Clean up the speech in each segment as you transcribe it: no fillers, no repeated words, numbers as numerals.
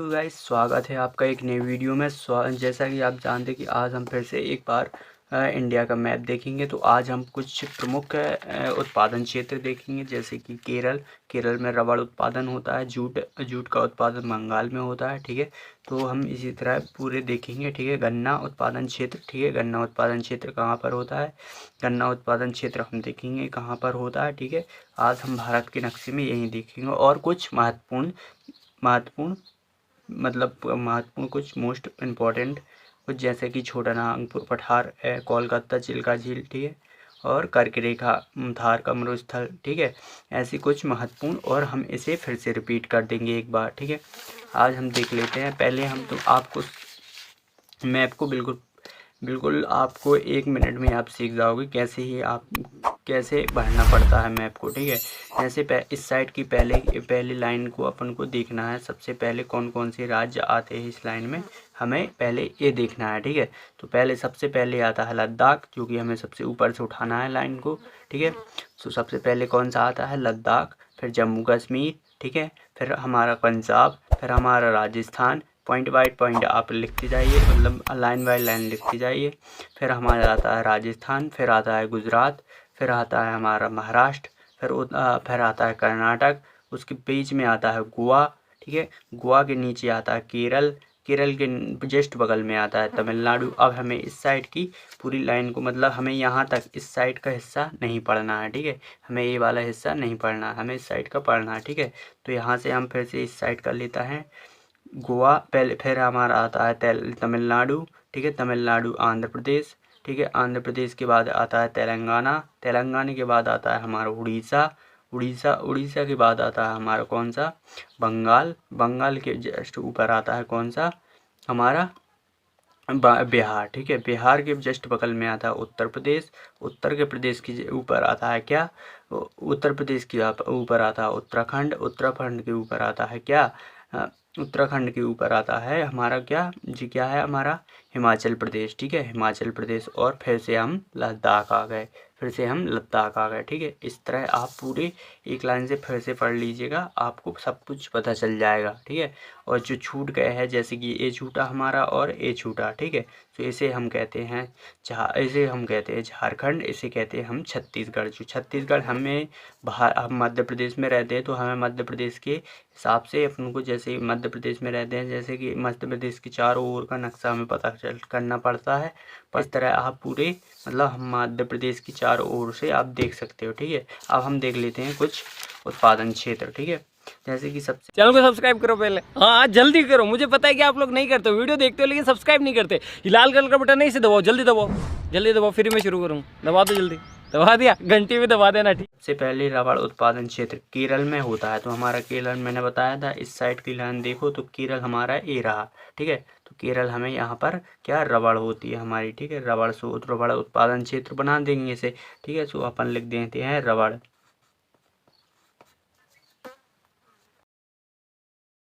Hello guys, स्वागत है आपका एक नई वीडियो में। जैसा कि आप जानते हैं कि आज हम फिर से एक बार इंडिया का मैप देखेंगे। तो आज हम कुछ प्रमुख उत्पादन क्षेत्र देखेंगे, जैसे कि केरल में रबड़ उत्पादन होता है। जूट का उत्पादन बंगाल में होता है। ठीक है, तो हम इसी तरह पूरे देखेंगे। ठीक है, गन्ना उत्पादन क्षेत्र। ठीक है, गन्ना उत्पादन क्षेत्र कहाँ पर होता है, गन्ना उत्पादन क्षेत्र हम देखेंगे कहाँ पर होता है। ठीक है, आज हम भारत के नक्शे में यही देखेंगे और कुछ महत्वपूर्ण महत्वपूर्ण महत्वपूर्ण कुछ मोस्ट इम्पॉर्टेंट कुछ, जैसे कि छोटा नागपुर पठार, कोलकाता चिल्का झील। ठीक है, और कर्क रेखा, थार का मरुस्थल। ठीक है, ऐसी कुछ महत्वपूर्ण, और हम इसे फिर से रिपीट कर देंगे एक बार। ठीक है, आज हम देख लेते हैं। पहले हम तो आपको मैप को बिल्कुल बिल्कुल आपको 1 मिनट में आप सीख जाओगे कैसे भरना पड़ता है मैप को। ठीक है, जैसे इस साइड की पहली लाइन को अपन को देखना है। सबसे पहले कौन कौन से राज्य आते हैं इस लाइन में, हमें पहले ये देखना है। ठीक है, तो सबसे पहले आता है लद्दाख, जो कि हमें सबसे ऊपर से उठाना है लाइन को। ठीक है, तो सबसे पहले कौन सा आता है, लद्दाख। फिर जम्मू कश्मीर। ठीक है, फिर हमारा पंजाब, फिर हमारा राजस्थान। पॉइंट बाय पॉइंट आप लिखते जाइए, मतलब लाइन बाय लाइन लिखते जाइए। फिर हमारा आता है राजस्थान, फिर आता है गुजरात, फिर आता है हमारा महाराष्ट्र, फिर आता है कर्नाटक। उसके बीच में आता है गोवा। ठीक है, गोवा के नीचे आता है केरल के जस्ट बगल में आता है तमिलनाडु। अब हमें इस साइड की पूरी लाइन को, मतलब हमें यहाँ तक इस साइड का हिस्सा नहीं पढ़ना है। ठीक है, हमें ये वाला हिस्सा नहीं पढ़ना है, हमें इस साइड का पढ़ना है। ठीक है, तो यहाँ से हम फिर से इस साइड का लेता है गोवा पहले, फिर हमारा आता है तमिलनाडु। ठीक है, तमिलनाडु आंध्र प्रदेश। ठीक है, आंध्र प्रदेश के बाद आता है तेलंगाना के बाद आता है हमारा उड़ीसा के बाद आता है हमारा कौन सा, बंगाल के जस्ट ऊपर आता है कौन सा, हमारा बिहार। ठीक है, बिहार के जस्ट बगल में आता है उत्तर प्रदेश के ऊपर आता है क्या, उत्तर प्रदेश के ऊपर आता है उत्तराखंड के ऊपर आता है क्या, उत्तराखंड के ऊपर आता है हमारा क्या है हमारा हिमाचल प्रदेश। ठीक है, हिमाचल प्रदेश, और फिर से हम लद्दाख आ गए। ठीक है, इस तरह आप पूरे एक लाइन से फिर से पढ़ लीजिएगा, आपको सब कुछ पता चल जाएगा। ठीक है, और जो छूट गए हैं, जैसे कि ए छूटा हमारा और ए छूटा। ठीक है, तो इसे हम कहते हैं झारखंड, इसे कहते हैं हम छत्तीसगढ़। जो छत्तीसगढ़ हम मध्य प्रदेश में रहते हैं, तो हमें मध्य प्रदेश के हिसाब से अपन को, जैसे मध्य प्रदेश में रहते हैं, जैसे कि मध्य प्रदेश के चारों ओर का नक्शा हमें पता करना पड़ता है। इस तरह आप पूरे, मतलब हम मध्य प्रदेश की चारों ओर से आप देख सकते हो। ठीक है, अब हम देख लेते हैं कुछ उत्पादन क्षेत्र। ठीक है, जैसे कि सबसे चैनल को सब्सक्राइब करो पहले। हाँ, जल्दी करो, मुझे पता है कि आप लोग नहीं करते हो, वीडियो देखते हो लेकिन सब्सक्राइब नहीं करते। ये लाल कलर का बटन नहीं, इसे दबाओ, जल्दी दबाओ, फिर मैं शुरू करूँ। दबा दो, जल्दी दबा दिया, घंटी में दबा देना। ठीक, सबसे पहले रबड़ उत्पादन क्षेत्र केरल में होता है। तो हमारा केरल मैंने बताया था, इस साइड की लाइन देखो तो केरल हमारा ये रहा। ठीक है, तो केरल हमें यहाँ पर क्या रबड़ होती है हमारी। ठीक है, रबड़ उत्पादन क्षेत्र बना देंगे इसे। ठीक है, तो अपन लिख देते हैं रबड़।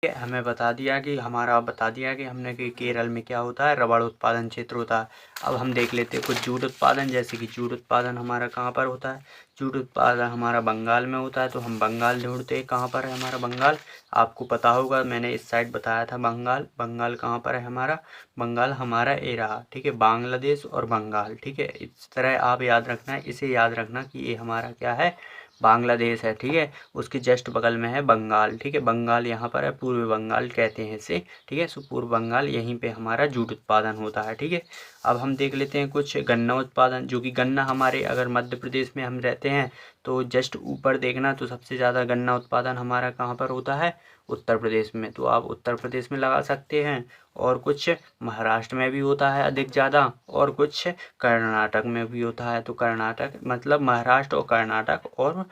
हमें बता दिया कि हमने कि केरल में क्या होता है, रबड़ उत्पादन क्षेत्र होता है। अब हम देख लेते हैं कुछ जूट उत्पादन, जैसे कि जूट उत्पादन हमारा कहाँ पर होता है, जूट उत्पादन हमारा बंगाल में होता है। तो हम बंगाल ढूंढते हैं, कहाँ पर है हमारा बंगाल। आपको पता होगा, मैंने इस साइड बताया था बंगाल कहाँ पर है हमारा, बंगाल हमारा ये रहा। ठीक है, बांग्लादेश और बंगाल। ठीक है, इस तरह आप याद रखना है, इसे याद रखना कि ये हमारा क्या है, बांग्लादेश है। ठीक है, उसके जस्ट बगल में है बंगाल। ठीक है, बंगाल यहाँ पर है, पूर्व बंगाल कहते हैं इसे। ठीक है, सो पूर्व बंगाल, यहीं पे हमारा जूट उत्पादन होता है। ठीक है, अब हम देख लेते हैं कुछ गन्ना उत्पादन, जो कि गन्ना हमारे, अगर मध्य प्रदेश में हम रहते हैं तो जस्ट ऊपर देखना, तो सबसे ज़्यादा गन्ना उत्पादन हमारा कहाँ पर होता है, उत्तर प्रदेश में। तो आप उत्तर प्रदेश में लगा सकते हैं, और कुछ महाराष्ट्र में भी होता है अधिक ज़्यादा, और कुछ कर्नाटक में भी होता है। तो कर्नाटक मतलब महाराष्ट्र और कर्नाटक और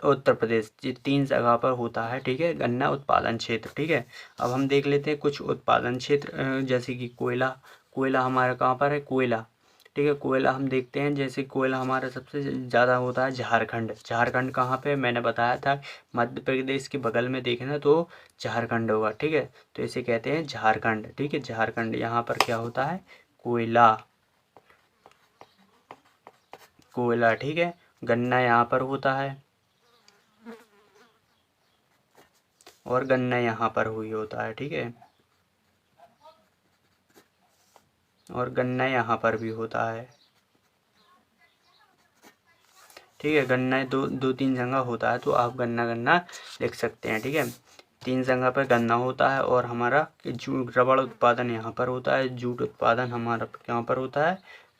उत्तर प्रदेश, ये 3 जगह पर होता है। ठीक है, गन्ना उत्पादन क्षेत्र। ठीक है, अब हम देख लेते हैं कुछ उत्पादन क्षेत्र, जैसे कि कोयला हमारा कहाँ पर है, कोयला। ठीक है, कोयला हम देखते हैं, जैसे कोयला हमारा सबसे ज़्यादा होता है झारखंड कहाँ पे, मैंने बताया था मध्य प्रदेश के बगल में देखना तो झारखंड होगा। ठीक है, तो इसे कहते हैं झारखंड। ठीक है, झारखंड, यहाँ पर क्या होता है, कोयला। ठीक है, गन्ना यहाँ पर होता है, और गन्ना यहाँ पर हुई होता है, ठीक है, और गन्ना यहाँ पर भी होता है, ठीक है। गन्ना दो तीन जगह होता है, तो आप गन्ना गन्ना लिख सकते हैं, ठीक है। 3 जगह पर गन्ना होता है और हमारा जूट रबड़ उत्पादन यहाँ पर होता है, जूट उत्पादन हमारा यहाँ पर होता है,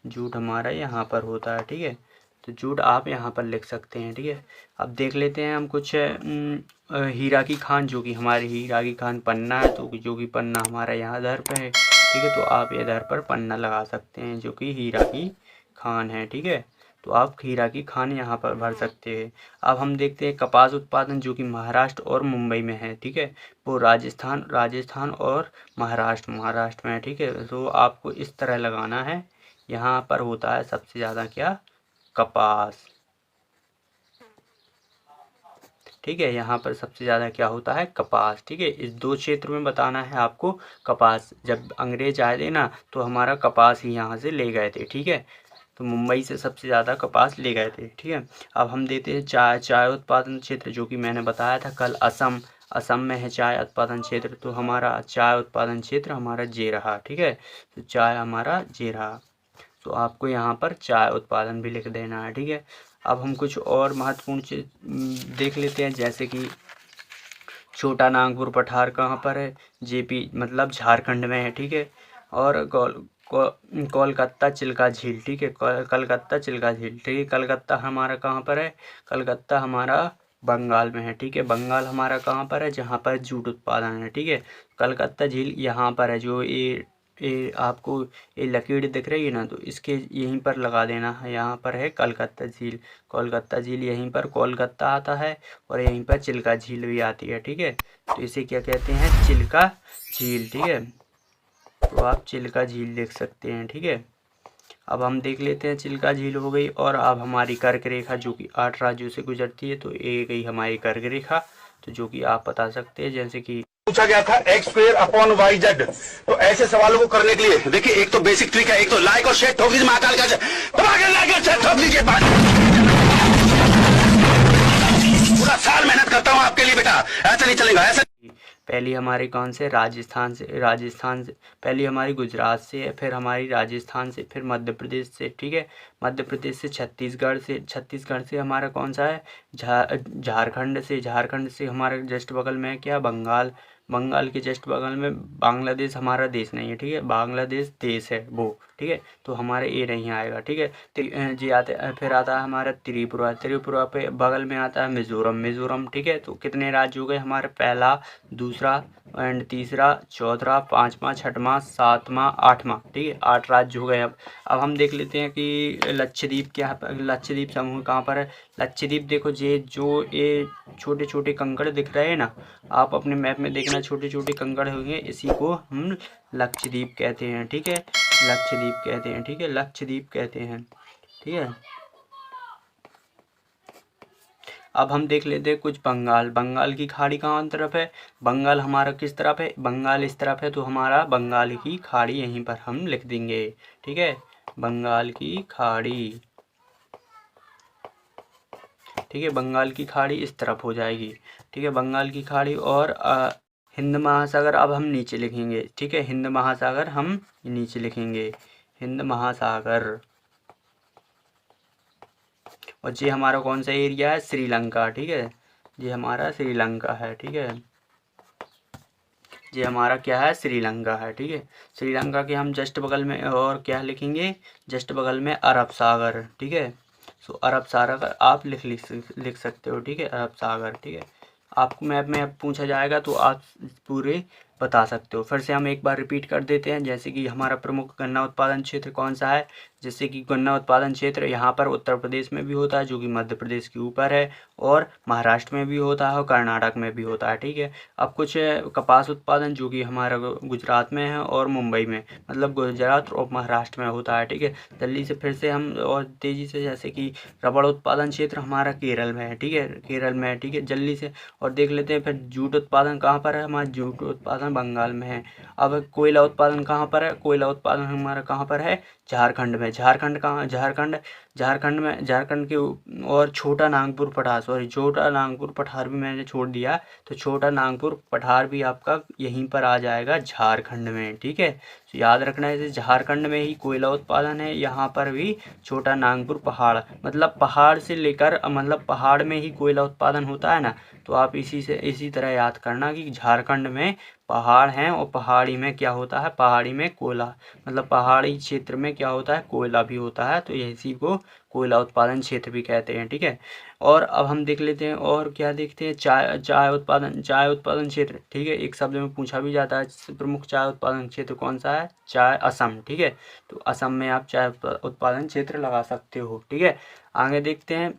जूट हमारा यहाँ पर होता है, ठीक है। तो जूट आप यहाँ पर लिख सकते हैं, ठीक है। अब देख लेते हैं हम कुछ हीरा की खान, जो कि हमारी हीरा की खान पन्ना है, तो जो कि पन्ना हमारा यहाँ इधर पे है, ठीक है। तो आप इधर पर पन्ना लगा सकते हैं, जो कि हीरा की खान है, ठीक है। तो आप हीरा की खान यहाँ पर भर सकते हैं। अब हम देखते हैं कपास उत्पादन, जो कि महाराष्ट्र और मुंबई में है, ठीक है। वो राजस्थान और महाराष्ट्र में है, ठीक है। तो आपको इस तरह लगाना है। यहाँ पर होता है सबसे ज़्यादा क्या, कपास, ठीक है। यहाँ पर सबसे ज़्यादा क्या होता है, कपास, ठीक है। इस 2 क्षेत्र में बताना है आपको कपास। जब अंग्रेज आए थे ना, तो हमारा कपास ही यहाँ से ले गए थे, ठीक है। तो मुंबई से सबसे ज़्यादा कपास ले गए थे, ठीक है। अब हम देते हैं चाय उत्पादन क्षेत्र, जो कि मैंने बताया था कल, असम में है चाय उत्पादन क्षेत्र। तो हमारा चाय उत्पादन क्षेत्र हमारा जे रहा, ठीक है। तो चाय हमारा जे रहा, तो आपको यहाँ पर चाय उत्पादन भी लिख देना है, ठीक है। अब हम कुछ और महत्वपूर्ण चीज देख लेते हैं, जैसे कि छोटा नागपुर पठार कहाँ पर है, जेपी मतलब झारखंड में है, ठीक है। और कोलकाता चिल्का झील, ठीक है, कलकत्ता चिल्का झील, ठीक है। कलकत्ता हमारा कहाँ पर है, कलकत्ता हमारा बंगाल में है, ठीक है। बंगाल हमारा कहाँ पर है, जहाँ पर जूट उत्पादन है, ठीक है। कलकत्ता झील यहाँ पर है, जो ये आपको ये लकीर दिख रही है ना, तो इसके यहीं पर लगा देना है। यहाँ पर है कलकत्ता झील, कोलकाता झील यहीं पर कोलकाता आता है, और यहीं पर चिल्का झील भी आती है, ठीक है। तो इसे क्या कहते हैं, चिल्का झील, ठीक है। तो आप चिल्का झील देख सकते हैं, ठीक है। अब हम देख लेते हैं, चिल्का झील हो गई। और अब हमारी कर्क रेखा, जो कि 8 राज्यों से गुजरती है, तो ये गई हमारी कर्क रेखा। तो जो कि आप बता सकते हैं, जैसे कि पूछा गया था x²/y/z। तो ऐसे सवालों को करने के लिए देखिए, एक तो बेसिक ट्रिक है, एक तो लाइक और शेयर ठोक दीजिए, महाकाल का लाइक और शेयर ठोक दीजिए। पूरा साल मेहनत करता हूँ आपके लिए बेटा, ऐसा नहीं चलेगा, ऐसा। पहली हमारी कौन से, राजस्थान से पहली हमारी गुजरात से, फिर हमारी राजस्थान से, फिर मध्य प्रदेश से, ठीक है। मध्य प्रदेश से छत्तीसगढ़ से हमारा कौन सा है, झारखंड से हमारे जस्ट बगल में क्या, बंगाल के जस्ट बगल में बांग्लादेश, हमारा देश नहीं है, ठीक है। बांग्लादेश देश है वो, ठीक है। तो हमारे ये नहीं आएगा, ठीक है जी। फिर आता है हमारा त्रिपुरा पे बगल में आता है मिजोरम, ठीक है। तो कितने राज्य हो गए हमारे, पहला, दूसरा एंड तीसरा, चौथा, 5वां, 6वां, 7वां, 8वां, ठीक है। 8 राज्य हो गए। अब हम देख लेते हैं कि लक्षद्वीप समूह कहाँ पर है। लक्षद्वीप देखो, ये छोटे छोटे कंकड़ दिख रहे हैं ना, आप अपने मैप में देखना, छोटे छोटे कंकड़ होंगे, इसी को हम लक्षद्वीप कहते हैं, ठीक है। लक्षद्वीप कहते हैं, ठीक है, लक्षद्वीप कहते हैं, ठीक है। अब हम देख लेते हैं कुछ बंगाल की खाड़ी कहाँ तरफ है, बंगाल हमारा किस तरफ है, बंगाल इस तरफ है, तो हमारा बंगाल की खाड़ी यहीं पर हम लिख देंगे, ठीक है। बंगाल की खाड़ी, ठीक है, बंगाल की खाड़ी इस तरफ हो जाएगी, ठीक है, बंगाल की खाड़ी। और हिंद महासागर अब हम नीचे लिखेंगे, ठीक है, हिंद महासागर हम नीचे लिखेंगे, हिंद महासागर। और ये हमारा कौन सा एरिया है, श्रीलंका, ठीक है, ये हमारा श्रीलंका है, ठीक है। ये हमारा क्या है, श्रीलंका है, ठीक है। श्रीलंका के हम जस्ट बगल में और क्या लिखेंगे, जस्ट बगल में अरब सागर, ठीक है। सो अरब सागर आप लिख सकते हो, ठीक है, अरब सागर, ठीक है। आपको मैप में अब पूछा जाएगा तो आप पूरे बता सकते हो। फिर से हम एक बार रिपीट कर देते हैं, जैसे कि हमारा प्रमुख गन्ना उत्पादन क्षेत्र कौन सा है, जैसे कि गन्ना उत्पादन क्षेत्र यहाँ पर उत्तर प्रदेश में भी होता है, जो कि मध्य प्रदेश के ऊपर है, और महाराष्ट्र में भी होता है, और कर्नाटक में भी होता है, ठीक है। अब कुछ कपास उत्पादन, जो कि हमारा गुजरात में है और मुंबई में, मतलब गुजरात और महाराष्ट्र में होता है, ठीक है। जल्दी से फिर से हम और तेज़ी से, जैसे कि रबड़ उत्पादन क्षेत्र हमारा केरल में है, ठीक है, केरल में है, ठीक है, जल्दी से और देख लेते हैं। फिर जूट उत्पादन कहाँ पर है, हमारा जूट उत्पादन बंगाल में है। अब कोयला उत्पादन कहाँ पर है, कोयला उत्पादन हमारा कहाँ पर है, झारखंड में। झारखंड झारखंड के और छोटा नागपुर पठार, छोटा नागपुर पठार भी मैंने छोड़ दिया, तो छोटा नागपुर पठार भी आपका यहीं पर आ जाएगा झारखंड में। ठीक है, तो याद रखना है, झारखंड में ही कोयला उत्पादन है, यहाँ पर भी छोटा नागपुर पहाड़, मतलब पहाड़ से लेकर, मतलब पहाड़ में ही कोयला उत्पादन होता है ना, तो आप इसी तरह याद करना कि झारखंड में पहाड़ हैं और पहाड़ी में क्या होता है, पहाड़ी में कोयला, मतलब पहाड़ी क्षेत्र में क्या होता है, कोयला भी होता है, तो इसी को कोयला उत्पादन क्षेत्र भी कहते हैं। ठीक है, और अब हम देख लेते हैं और क्या देखते हैं, चाय उत्पादन क्षेत्र। ठीक है, एक शब्द में पूछा भी जाता है प्रमुख चाय उत्पादन क्षेत्र कौन सा है, चाय असम। ठीक है, तो असम में आप चाय उत्पादन क्षेत्र लगा सकते हो। ठीक है, आगे देखते हैं,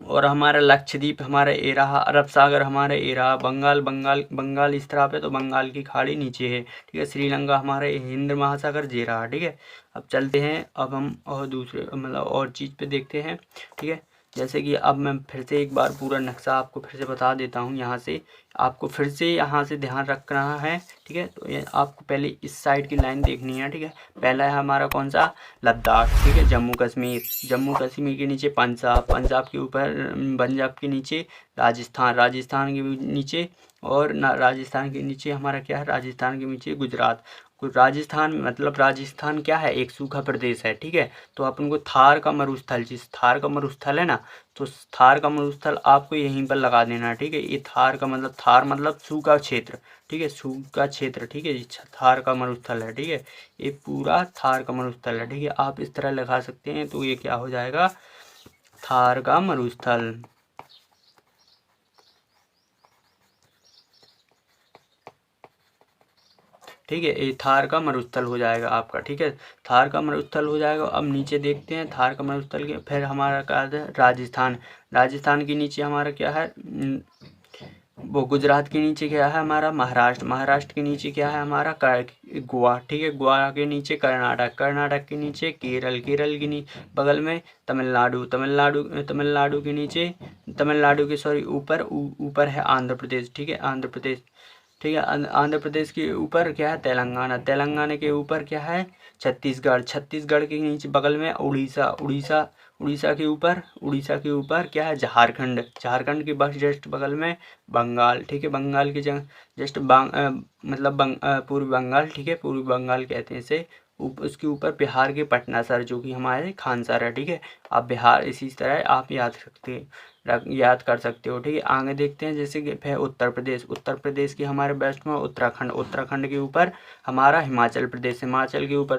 और हमारा लक्षद्वीप हमारा ये रहा, अरब सागर हमारा ये रहा, बंगाल इस तरह पे, तो बंगाल की खाड़ी नीचे है। ठीक है, श्रीलंका हमारा हिंद महासागर ये रहा। ठीक है, अब चलते हैं, अब हम और दूसरे मतलब और चीज़ पे देखते हैं। ठीक है, जैसे कि अब मैं फिर से एक बार पूरा नक्शा आपको फिर से बता देता हूँ, यहाँ से आपको फिर से यहाँ से ध्यान रखना है। ठीक है, तो ये आपको पहले इस साइड की लाइन देखनी है। ठीक है, पहला है हमारा कौन सा, लद्दाख। ठीक है, जम्मू कश्मीर के नीचे पंजाब के ऊपर, पंजाब के नीचे राजस्थान के नीचे, और राजस्थान के नीचे हमारा क्या है, राजस्थान के नीचे गुजरात। राजस्थान क्या है, एक सूखा प्रदेश है। ठीक है, तो अपन को थार का मरुस्थल है ना, तो थार का मरुस्थल आपको यहीं पर लगा देना है। ठीक है, ये थार मतलब सूखा क्षेत्र। ठीक है, सूखा क्षेत्र। ठीक है, थार का मरुस्थल है। ठीक है, ये पूरा थार का मरुस्थल है। ठीक है, आप इस तरह लगा सकते हैं, तो ये क्या हो जाएगा, थार का मरुस्थल। ठीक है, ये थार का मरुस्थल हो जाएगा आपका। ठीक है, थार का मरुस्थल हो जाएगा। अब नीचे देखते हैं थार का मरुस्थल के, फिर हमारा क्या है, राजस्थान के नीचे हमारा क्या है, वो गुजरात के नीचे क्या है हमारा, महाराष्ट्र के नीचे क्या है हमारा, गोवा। ठीक है, गोवा के नीचे कर्नाटक के नीचे केरल के बगल में तमिलनाडु के नीचे, तमिलनाडु के ऊपर है आंध्र प्रदेश। ठीक है, आंध्र प्रदेश के ऊपर क्या है, तेलंगाना के ऊपर क्या है, छत्तीसगढ़ के नीचे बगल में उड़ीसा के ऊपर क्या है, झारखंड के बस जस्ट बगल में बंगाल। ठीक है, बंगाल के जस्ट पूर्वी बंगाल। ठीक है, पूर्वी बंगाल कहते हैं इसे। उसके ऊपर बिहार के पटना शहर, जो कि हमारे खानसर है। ठीक है, आप बिहार इसी तरह आप याद कर सकते हो। ठीक है, आगे देखते हैं, जैसे कि है उत्तर प्रदेश के हमारे वेस्ट में उत्तराखंड के ऊपर हमारा हिमाचल प्रदेश, हिमाचल के ऊपर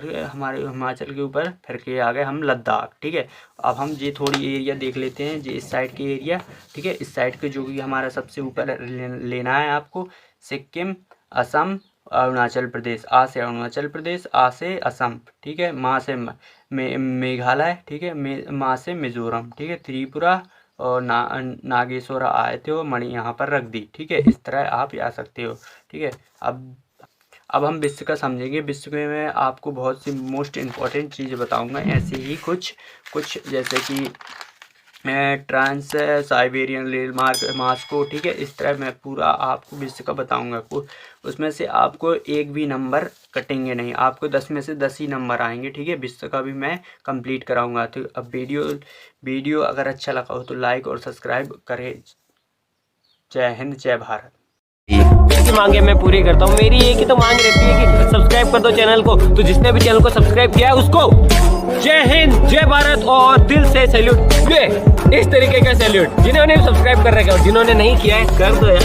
फिर के आ गए हम लद्दाख। ठीक है, अब हम ये थोड़ी एरिया देख लेते हैं, इस साइड के एरिया। ठीक है, इस साइड के जो कि हमारा सबसे ऊपर लेना है आपको, सिक्किम, असम, अरुणाचल प्रदेश, आ से अरुणाचल प्रदेश, आ से असम। ठीक है, मा से मेघालय। ठीक है, मा से मिजोरम। ठीक है, त्रिपुरा और नागेश्वर आए थे और मणि यहाँ पर रख दी। ठीक है, इस तरह आप आ सकते हो। ठीक है, अब हम विश्व का समझेंगे। विश्व में मैं आपको बहुत सी मोस्ट इम्पॉर्टेंट चीज़ें बताऊंगा, ऐसे ही कुछ जैसे कि ट्रांस साइबेरियन रेल मार्ग मास्को। ठीक है, इस तरह मैं पूरा आपको विश्व का बताऊंगा। उसमें से आपको एक भी नंबर कटेंगे नहीं, आपको 10 में से 10 ही नंबर आएंगे। ठीक है, विश्व का भी मैं कंप्लीट कराऊंगा। तो अब वीडियो अगर अच्छा लगा हो तो लाइक और सब्सक्राइब करें। जय हिंद, जय भारत। इसकी मांगे मैं पूरी करता हूँ। मेरी एक ही तो मांग रहती है कि सब्सक्राइब कर दो चैनल को। तो जिसने भी चैनल को सब्सक्राइब किया है उसको जय हिंद, जय भारत और दिल से सैल्यूट। इस तरीके का सैल्यूट। जिन्होंने सब्सक्राइब कर रखा है और जिन्होंने नहीं किया है कर दो यार।